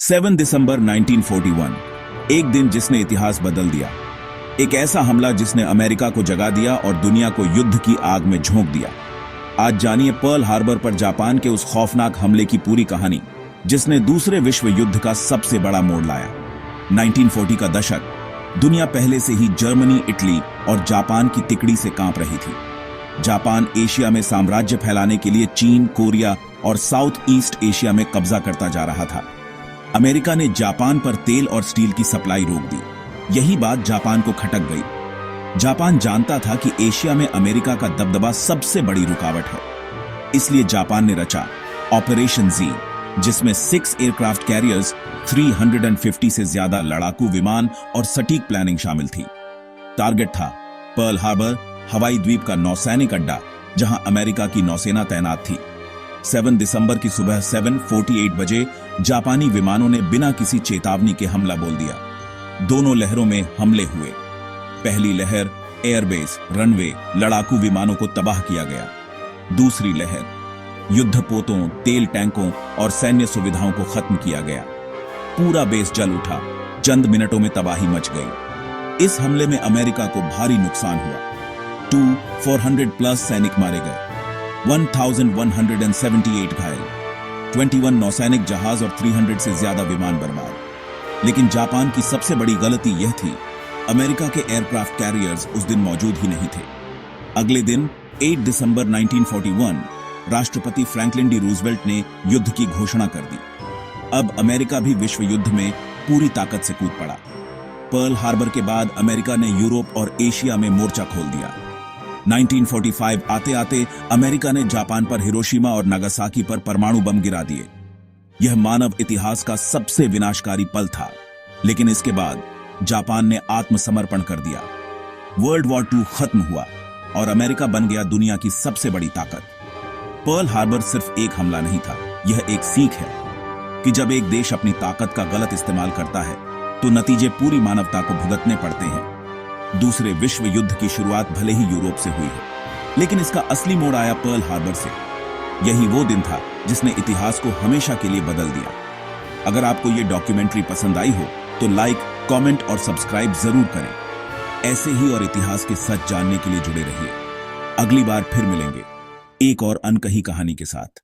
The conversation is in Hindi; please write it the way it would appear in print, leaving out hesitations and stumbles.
7 दिसंबर 1941, एक दिन जिसने इतिहास बदल दिया। एक ऐसा हमला जिसने अमेरिका को जगा दिया और दुनिया को युद्ध की आग में झोंक दिया। आज जानिए पर्ल हार्बर पर जापान के उस खौफनाक हमले की पूरी कहानी, जिसने दूसरे विश्व युद्ध का सबसे बड़ा मोड़ लाया। 1940 का दशक, दुनिया पहले से ही जर्मनी, इटली और जापान की तिकड़ी से कांप रही थी। जापान एशिया में साम्राज्य फैलाने के लिए चीन, कोरिया और साउथ ईस्ट एशिया में कब्जा करता जा रहा था। अमेरिका ने जापान पर तेल और स्टील की सप्लाई रोक दी। यही बात जापान को खटक गई। जापान जानता था कि एशिया में अमेरिका का दबदबा सबसे बड़ी रुकावट है। इसलिए जापान ने रचा ऑपरेशन जी, जिसमें 6 एयरक्राफ्ट कैरियर्स, 350 से ज्यादा लड़ाकू विमान और सटीक प्लानिंग शामिल थी। टारगेट था पर्ल हार्बर, हवाई द्वीप का नौसैनिक अड्डा, जहां अमेरिका की नौसेना तैनात थी। 7 दिसंबर की सुबह 7:48 बजे जापानी विमानों ने बिना किसी चेतावनी के हमला बोल दिया। दोनों लहरों में हमले हुए। पहली लहर एयरबेस, रनवे, लड़ाकू विमानों को तबाह किया गया। दूसरी लहर युद्धपोतों, तेल टैंकों और सैन्य सुविधाओं को खत्म किया गया। पूरा बेस जल उठा। चंद मिनटों में तबाही मच गई। इस हमले में अमेरिका को भारी नुकसान हुआ। 400 प्लस सैनिक मारे गए, 1178 घायल, 21 नौसैनिक जहाज और 300 से ज्यादा विमान बर्बाद। लेकिन जापान की सबसे बड़ी गलती यह थी, अमेरिका के एयरक्राफ्ट कैरियर्स उस दिन मौजूद ही नहीं थे। अगले दिन 8 दिसंबर 1941, राष्ट्रपति फ्रैंकलिन डी रूजवेल्ट ने युद्ध की घोषणा कर दी। अब अमेरिका भी विश्व युद्ध में पूरी ताकत से कूद पड़ा। पर्ल हार्बर के बाद अमेरिका ने यूरोप और एशिया में मोर्चा खोल दिया। 1945 आते आते अमेरिका ने जापान पर हिरोशिमा और नागासाकी पर परमाणु बम गिरा दिए। यह मानव इतिहास का सबसे विनाशकारी पल था। लेकिन इसके बाद जापान ने आत्मसमर्पण कर दिया। वर्ल्ड वॉर 2 खत्म हुआ और अमेरिका बन गया दुनिया की सबसे बड़ी ताकत। पर्ल हार्बर सिर्फ एक हमला नहीं था, यह एक सीख है कि जब एक देश अपनी ताकत का गलत इस्तेमाल करता है तो नतीजे पूरी मानवता को भुगतने पड़ते हैं। दूसरे विश्व युद्ध की शुरुआत भले ही यूरोप से हुई है, लेकिन इसका असली मोड़ आया पर्ल हार्बर से। यही वो दिन था जिसने इतिहास को हमेशा के लिए बदल दिया। अगर आपको ये डॉक्यूमेंट्री पसंद आई हो तो लाइक, कमेंट और सब्सक्राइब जरूर करें। ऐसे ही और इतिहास के सच जानने के लिए जुड़े रहिए। अगली बार फिर मिलेंगे एक और अनकही कहानी के साथ।